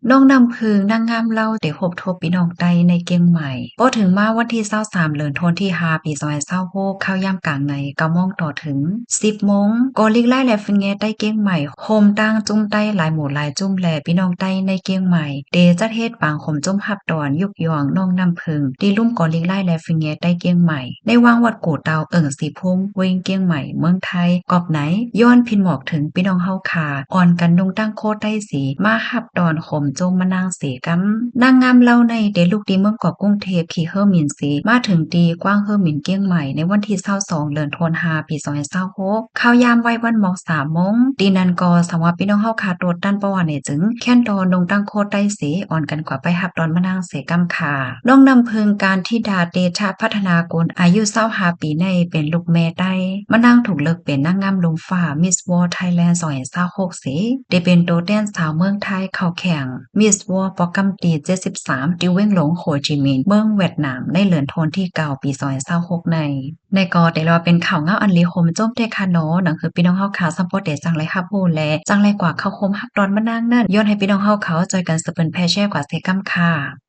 น้องนำพึงนางงามเล่าเตะหบทบปีน้องไตในเกียงใหม่พอถึงมาวันที่23เดือนธันวาคมที่5ปี2026เข้ายามกลางใน9โมงต่อถึง10โมงก็ลิกไล่และฟินแงใต้เกียงใหม่โฮมตั้งจุ้มใต้หลายหมู่หลายจุ้มแลพี่น้องใต้ในเกียงใหม่เดจัดเฮ็ดปางขมจุ้มหับดอนยุกยองน้องนำพึงดีลุ่มก่อลิกไล่และฟินแงใต้เกียงใหม่ในวางวัดกู่เตาสีพุ่มเวงเกียงใหม่เมืองไทยกอบไหนย้อนพินหมอกถึงพี่น้องเฮาขาอ่อนกันดงตั้งโคตรใต้สีมาหับดอนขมจุ้มมะนางสีกำนางงามเล่าในเดลูกดีเมืองเกาะกรุงเทพขี่เฮอร์มินสีมาถึงดีกว้างเฮอร์มินเกี้ยงใหม่ในวันที่22เดือนธันวาคมปี2026ข้าวยามไว้วันหมอก3โมงดีนันกอสำหรับพี่น้องเฮาขาโดดด้านประวัติเนี่ยจึงแค่นดอนดงตั้งโคตรใต้สีอ่อนกันกว่าไปหับดอนมะนางเสกำค่ะน้องนำเพิงการที่ดาเดชะพัฒนากุลอายุ25ปีในเป็นลูกแม่ได้มะนางถูกเลิกเป็นนางงามลมฟ้ามิสวอร์ไทยแลนด์2026สีได้เป็นโตแดนสาวเมืองไทยเข้าแข่งมิสวอร์ปอกำตี73ติวเว้งหลงโฮจิมินห์เมืองเวียดนามในเดือนธันวาคมที่9ปี2026ในกอแต่ว่าเป็นข่าวเงาอันลีโฮมโจมเตคาโนหนังคือพี่น้องเฮาขาซัมโพเตจังไรฮับโฮแลจังไรกว่าเข้าคมฮับดอนมะนางนั่นย้อนให้พี่น้องเฮาเขาจอยกันสเปินแพแช่กว่าเซกัมค่ะ